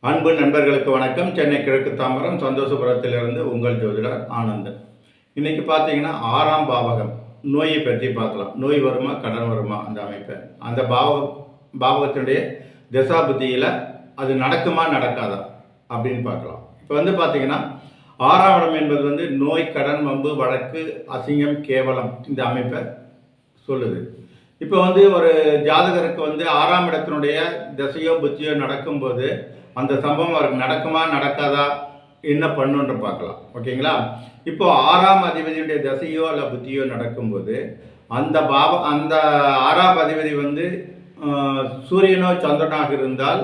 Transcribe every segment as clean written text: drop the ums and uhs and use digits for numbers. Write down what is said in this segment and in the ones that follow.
அன்பு நண்பர்களுக்கு வணக்கம். சென்னை கிழக்கு தாம்பரம் சந்தோஷபுரத்திலிருந்து உங்கள் ஜோதிடர் ஆனந்தன். இன்னைக்கு பார்த்தீங்கன்னா 6ஆம் பாவகம் நோயை பற்றி பார்க்கலாம். நோய் வருமா, கடன் வருமா, அந்த அமைப்பை அந்த பாவகத்தினுடைய தசாபுத்தியில் அது நடக்குமா நடக்காதா அப்படின்னு பார்க்கலாம். இப்போ பார்த்தீங்கன்னா 6ஆம் இடம் என்பது நோய், கடன், வம்பு, வழக்கு, அசிங்கம், கேவலம் இந்த அமைப்பை சொல்லுது. இப்போ ஒரு ஜாதகருக்கு 6ஆம் இடத்தினுடைய தசையோ புத்தியோ நடக்கும்போது அந்த சம்பவம் அவருக்கு நடக்குமா நடக்காதா, என்ன பண்ணுன்ற பார்க்கலாம். ஓகேங்களா? இப்போ 6ஆம் அதிபதியுடைய தசையோ அல்ல புத்தியோ நடக்கும்போது அந்த 6ஆம் அதிபதி சூரியனோ சந்திரனாக இருந்தால்,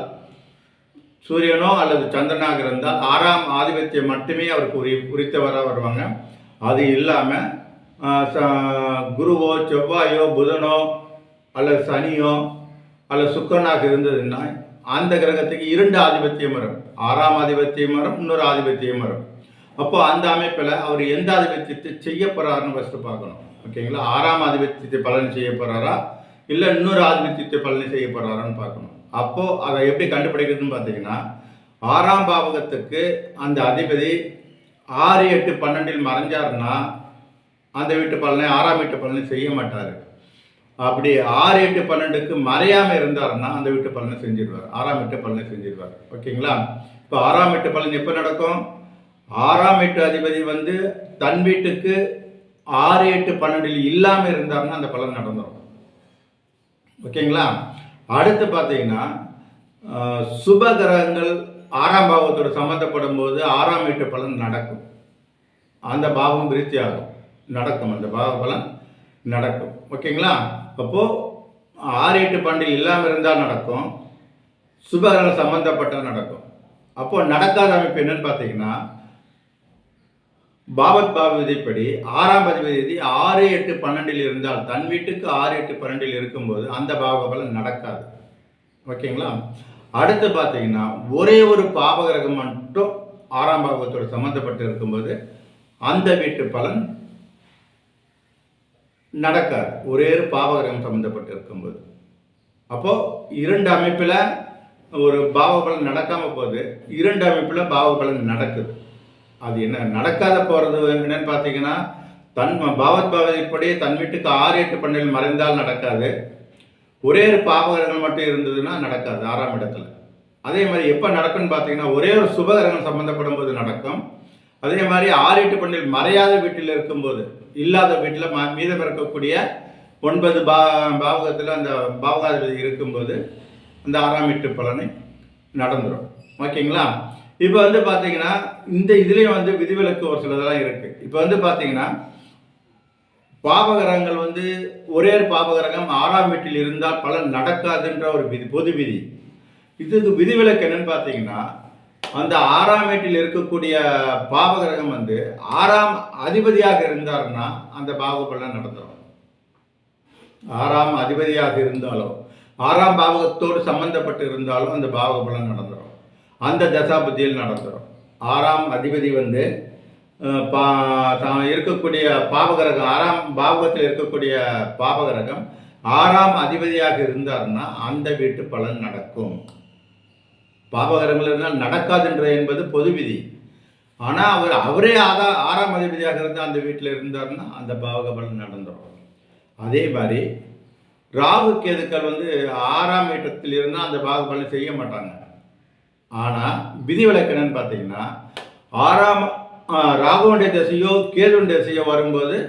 சூரியனோ அல்லது சந்திரனாக இருந்தால் 6ஆம் ஆதிபத்தியம் மட்டுமே அவருக்கு உரித்தவராக வருவாங்க. அது இல்லாமல் குருவோ செவ்வாயோ புதனோ அல்லது சனியோ அல்லது சுக்கரனாக இருந்ததுன்னா அந்த கிரகத்துக்கு 2 ஆதிபத்தியம் வரும். 6ஆம் ஆதிபத்தியம் வரும், இன்னொரு ஆதிபத்தியம் வரும். அப்போ அந்த அமைப்பில் அவர் எந்த ஆதிபத்தியத்தை செய்ய போகிறாருன்னு ஃபஸ்ட்டு பார்க்கணும். ஓகேங்களா? 6ஆம் ஆதிபத்தியத்தை பலன் செய்ய போகிறாரா இல்லை இன்னொரு ஆதிபத்தியத்தை பலன் செய்ய போகிறாரான்னு பார்க்கணும். அப்போது அதை எப்படி கண்டுபிடிக்கிறதுன்னு பார்த்தீங்கன்னா 6ஆம் பாவகத்துக்கு அந்த அதிபதி 6, 8, 12 மறைஞ்சாருன்னா அந்த வீட்டு பலனை 6ஆம் வீட்டு பலனை செய்ய மாட்டார். அப்படி 6, 8, 12க்கு மறையாமல் இருந்தாருன்னா அந்த வீட்டு பலனை செஞ்சிடுவார். 6ஆம் வீட்டு பலனை செஞ்சிடுவார். ஓகேங்களா? இப்போ 6ஆம் வீட்டு பலன் எப்போ நடக்கும்? 6ஆம் வீட்டு அதிபதி தன் வீட்டுக்கு 6, 8, 12 இல்லாமல் இருந்தாருன்னா அந்த பலன் நடந்துடும். ஓகேங்களா? அடுத்து பார்த்தீங்கன்னா சுப கிரகங்கள் 6ஆம் பாவத்தோடு சம்மந்தப்படும் போது 6ஆம் வீட்டு பலன் நடக்கும். அந்த பாவம் விருத்தி ஆகும், நடக்கும், அந்த பாவ பலன் நடக்கும். ஓகேங்களா? அப்போது 6, 8, 12 இல்லாமல் இருந்தால் நடக்கும், சுபகிரகம் சம்மந்தப்பட்டால் நடக்கும். அப்போது நடக்காத அமைப்பு என்னன்னு பார்த்தீங்கன்னா பாவத் பாவ விதிப்படி 6ஆம் அதிபதி 6, 8, 12 இருந்தால் தன் வீட்டுக்கு 6, 8, 12 இருக்கும்போது அந்த பாவ பலன் நடக்காது. ஓகேங்களா? அடுத்து பார்த்தீங்கன்னா ஒரே ஒரு பாவகிரகம் மட்டும் 6ஆம் பாவத்தோடு சம்மந்தப்பட்டு இருக்கும்போது அந்த வீட்டு பலன் நடக்காது, ஒரே ஒரு பாவகிரகம் சம்மந்தப்பட்டு இருக்கும்போது. அப்போது 2 அமைப்பில் ஒரு பாவபலன் நடக்காமல் போகுது, 2 அமைப்பில் பாவபலன் நடக்குது. அது என்ன நடக்காத போகிறது என்னன்னு பார்த்தீங்கன்னா தன் பாவத் பாவதிப்படி தன் வீட்டுக்கு 6, 8, 12 மறைந்தால் நடக்காது, ஒரே ஒரு பாவகிரகம் மட்டும் இருந்ததுன்னா நடக்காது 6ஆம் இடத்துல. அதே மாதிரி எப்போ நடக்குன்னு பார்த்தீங்கன்னா ஒரே ஒரு சுபகிரகம் சம்மந்தப்படும் போது நடக்கும். அதே மாதிரி 6, 8, 12 மறையாத வீட்டில் இருக்கும்போது, இல்லாத வீட்டில் மீதம் இருக்கக்கூடிய 9 பாவகத்தில் அந்த பாவகாதிபதி இருக்கும்போது அந்த 6ஆம் வீட்டு பலனை நடந்துடும். ஓகேங்களா? இப்போ பார்த்தீங்கன்னா இந்த இதுலேயும் விதிவிலக்கு ஒரு சிலதெல்லாம் இருக்குது. இப்போ பார்த்தீங்கன்னா பாவகிரகங்கள் ஒரே ஒரு பாவகிரகம் 6ஆம் வீட்டில் இருந்தால் பலன் நடக்காதுன்ற ஒரு பொது விதி. இதுக்கு விதிவிலக்கு என்னன்னு பார்த்தீங்கன்னா அந்த 6ஆம் வீட்டில் இருக்கக்கூடிய பாவகிரகம் 6ஆம் அதிபதியாக இருந்தார்னா அந்த பாவ பலன் நடந்துடும். 6ஆம் அதிபதியாக இருந்தாலும் 6ஆம் பாவகத்தோடு சம்பந்தப்பட்டு இருந்தாலும் அந்த பாவ பலன் நடந்துடும், அந்த தசாபுத்தியில் நடந்துடும். 6ஆம் அதிபதி இருக்கக்கூடிய பாவகிரகம் 6ஆம் பாவகத்தில் இருக்கக்கூடிய பாவகிரகம் 6ஆம் அதிபதியாக இருந்தார்னா அந்த வீட்டு பலன் நடக்கும். பாவகிரகங்கள் இருந்தால் நடக்காதுன்ற என்பது பொது விதி. ஆனால் அவரே 6ஆம் அதிபதியாக இருந்தால் அந்த வீட்டில் இருந்தார்னா அந்த பாவக பலன் நடந்துடும். அதே மாதிரி ராகு கேதுக்கள் 6ஆம் வீட்டத்தில் இருந்தால் அந்த பாவக பலன் செய்ய மாட்டாங்க. ஆனால் விதிவிலக்கு என்னன்னு பார்த்தீங்கன்னா ராகுவுடைய திசையோ கேதுவுடைய திசையோ வரும்போது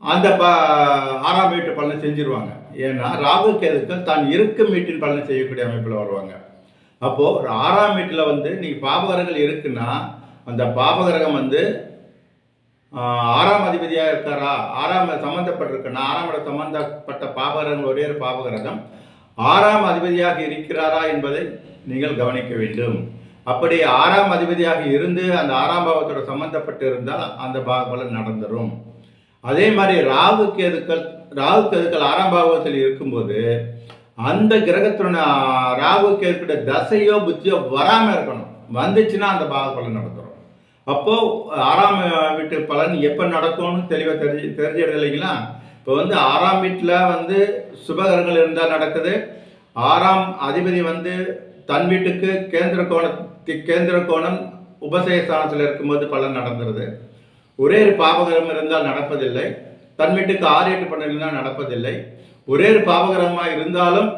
அந்த 6ஆம் வீட்டு பலனை செஞ்சிருவாங்க. ஏன்னா ராகு கேதுக்கள் தான் இருக்கும் வீட்டின் பலனை செய்யக்கூடிய அமைப்பில் வருவாங்க. அப்போது 6ஆம் வீட்டில் நீங்கள் பாபகிரகங்கள் இருக்குன்னா அந்த பாபகிரகம் 6ஆம் அதிபதியாக இருக்காரா, 6ஆம் சம்மந்தப்பட்டிருக்குன்னா 6ஆம் இடம் சம்மந்தப்பட்ட பாபகிரகங்கள் ஒரே ஒரு பாபகிரகம் 6ஆம் அதிபதியாக இருக்கிறாரா என்பதை நீங்கள் கவனிக்க வேண்டும். அப்படி 6ஆம் அதிபதியாக இருந்து அந்த 6ஆம் பாவத்தோட சம்மந்தப்பட்டு இருந்தால் அந்த பாவபலன் நடந்துடும். அதே மாதிரி ராகு கேதுக்கள் 6ஆம் பாவத்தில் இருக்கும்போது அந்த கிரகத்துடன் ராகு கேதுடைய தசையோ புத்தியோ வராமல் இருக்கணும். வந்துச்சுன்னா அந்த பாவ பலன் நடந்துடும். அப்போது 6ஆம் வீட்டு பலன் எப்போ நடக்கும்னு தெளிவாக தெரிஞ்சிடுது இல்லைங்களா? இப்போ 6ஆம் வீட்டில் சுபகிரகங்கள் இருந்தால் நடக்குது, 6ஆம் அதிபதி தன் வீட்டுக்கு கேந்திர கோணம் உபசயஸ்தானத்தில் இருக்கும்போது பலன் நடந்துருது. ஒரே ஒரு பாபகிரகம் இருந்தால் நடப்பதில்லை. தன் வீட்டுக்கு 6 8 12 நடப்பதில்லை. ஒரே ஒரு பாபகிரகமாக இருந்தாலும்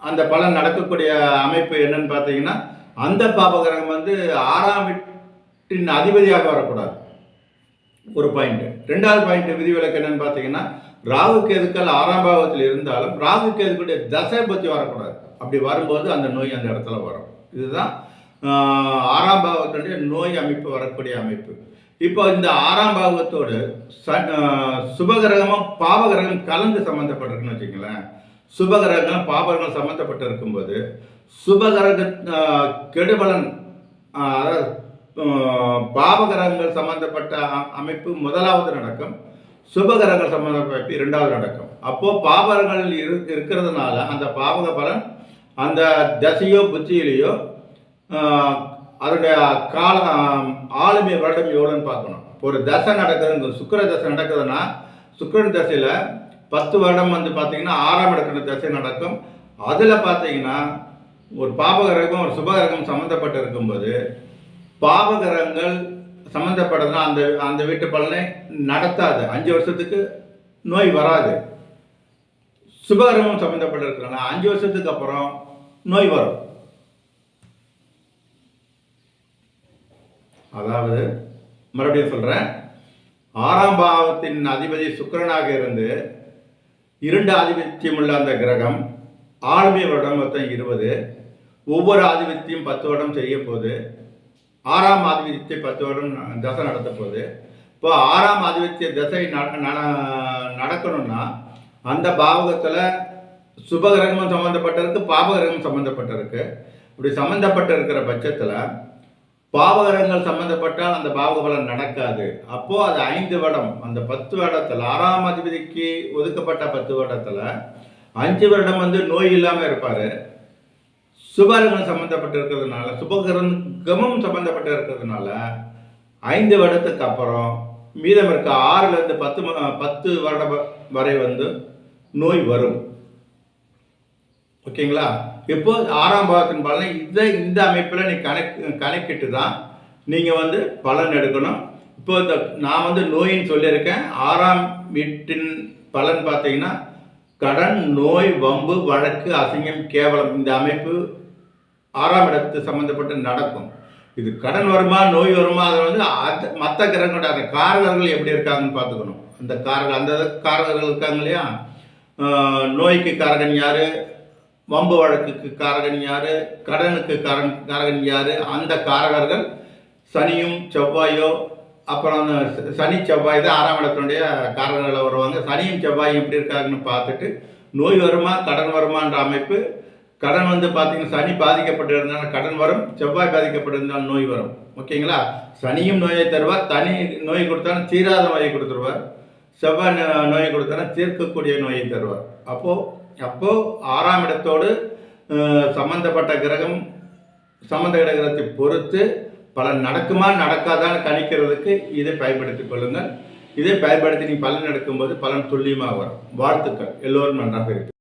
அந்த பலன் நடக்கக்கூடிய அமைப்பு என்னன்னு பார்த்தீங்கன்னா, அந்த பாபகிரகம் வந்து 6ஆம் வீட்டின் அதிபதியாக வரக்கூடாது. ஒரு பாயிண்ட். 2வது பாயிண்ட் விதிவிலக்கு என்னன்னு பார்த்தீங்கன்னா, ராகு கேதுக்கள் 6ஆம் பாவத்தில் இருந்தாலும் ராகு கேதுக்குடைய தசை பற்றி வரக்கூடாது. அப்படி வரும்போது அந்த நோய் அந்த இடத்துல வரும். இதுதான் 6ஆம் பாவத்தினுடைய நோய் அமைப்பு வரக்கூடிய அமைப்பு. இப்போ இந்த 6ஆம் பாவத்தோடு சுபகிரகமும் பாவகிரகம் கலந்து சம்மந்தப்பட்டிருக்குன்னு வச்சுங்களேன். சுபகிரகம் பாபகிரகம் சம்மந்தப்பட்டு இருக்கும்போது சுபகிரக கெடுபலன், அதாவது பாபகிரகங்கள் சம்பந்தப்பட்ட அமைப்பு முதலாவது நடக்கும், சுபகிரகங்கள் சம்பந்தப்பட்ட அமைப்பு 2வது நடக்கும். அப்போது பாபகங்கள் இருக்கிறதுனால அந்த பாபக பலன் அந்த தசையோ புத்தியிலையோ அதனுடைய கால ஆளுமை வருடம் எவ்வளோன்னு பார்க்கணும். ஒரு தசை நடக்குது, சுக்கிர தசை நடக்குதுன்னா சுக்கிரன் தசையில் 10 வருடம் வந்து பார்த்தீங்கன்னா 6ஆம் இடத்துல தசை நடக்கும். அதில் பார்த்தீங்கன்னா ஒரு பாபகிரகம் ஒரு சுபகிரகம் சம்மந்தப்பட்டு இருக்கும்போது பாபகிரகங்கள் சம்மந்தப்பட்டதுன்னா அந்த வீட்டு பலனை நடத்தாது. 5 வருஷத்துக்கு நோய் வராது. சுபகிரகம் சம்மந்தப்பட்டு இருக்கிறனா 5 வருஷத்துக்கு அப்புறம் நோய் வரும். அதாவது மறுபடியும் சொல்கிறேன், 6ஆம் பாவத்தின் அதிபதி சுக்கிரனாக இருந்து 2 ஆதிபத்தியம் உள்ள அந்த கிரகம் ஆளுமை வருடம் மொத்தம் 20, ஒவ்வொரு ஆதிபத்தியம் 10 வருடம் செய்ய போது 6ஆம் ஆதிபத்திய 10 வருடம் தசை நடத்த போகுது. இப்போ 6ஆம் ஆதிபத்திய தசை நடக்கணும்னா அந்த பாவகத்தில் சுபகிரகமும் சம்மந்தப்பட்டிருக்கு, பாபகிரகமும் சம்மந்தப்பட்டிருக்கு. இப்படி சம்மந்தப்பட்டு இருக்கிற பட்சத்தில் பாவகிரகங்கள் சம்மந்தப்பட்டால் அந்த பாவக பலன் நடக்காது. அப்போது அது 5 வருடம், அந்த 10 வருடத்தில் 6ஆம் அதிபதிக்கு ஒதுக்கப்பட்ட 10 வருடத்தில் 5 வருடம் வந்து நோய் இல்லாமல் இருப்பார். சுபகிரகம் சம்மந்தப்பட்டு இருக்கிறதுனால, சுபகிரகமும் சம்மந்தப்பட்டு இருக்கிறதுனால 5 வருடத்துக்கு அப்புறம் மீதம் இருக்க 6லேருந்து 10 வருடம் வரை வந்து நோய் வரும். ஓகேங்களா? இப்போ 6ஆம் பாவத்தின் பலனை இந்த அமைப்பில் நீ கணக்கிட்டு தான் நீங்கள் வந்து பலன் எடுக்கணும். இப்போ நான் வந்து நோயின்னு சொல்லியிருக்கேன். 6ஆம் வீட்டின் பலன் பார்த்தீங்கன்னா கடன், நோய், வம்பு, வழக்கு, அசிங்கம், கேவலம், இந்த அமைப்பு 6ஆம் இடத்து சம்மந்தப்பட்டு நடக்கும். இது கடன் வருமா நோய் வருமா அதை வந்து மற்ற கிரகங்களோட அந்த காரகர்கள் எப்படி இருக்காங்கன்னு பார்த்துக்கணும். அந்த காரகர்கள் இருக்காங்க இல்லையா, நோய்க்கு காரகன் யார், வம்பு வழக்குக்கு காரகன் யார், கடனுக்கு காரகன் யார், அந்த காரகர்கள் சனியும் செவ்வாயோ, அப்புறம் சனி செவ்வாய் தான் 6ஆம் இடத்தினுடைய காரகர்களை வருவாங்க. சனியும் செவ்வாயும் எப்படி இருக்காங்கன்னு பார்த்துட்டு நோய் வருமா கடன் வருமான்ற அமைப்பு. கடன் வந்து பார்த்தீங்கன்னா சனி பாதிக்கப்பட்டு இருந்தாலும் கடன் வரும், செவ்வாய் பாதிக்கப்பட்டு இருந்தாலும் நோய் வரும். ஓகேங்களா? சனியும் நோயை தருவார், தனி நோய் கொடுத்தாலும் தீராத நோயை கொடுத்துருவார், செவ்வாய் நோயை கொடுத்தாலும் தீர்க்கக்கூடிய நோயை தருவார். அப்போது 6ஆம் இடத்தோடு சம்பந்தப்பட்ட கிரகம் கிரகத்தை பொறுத்து பலன் நடக்குமா நடக்காதான்னு கணிக்கிறதுக்கு இதை பயன்படுத்திக் கொள்ளுங்கள். இதை பயன்படுத்தி நீங்கள் பலன் எடுக்கும்போது பலன் துல்லியமாக வரும். வாழ்த்துக்கள். எல்லோரும் நன்றாக இருக்கு.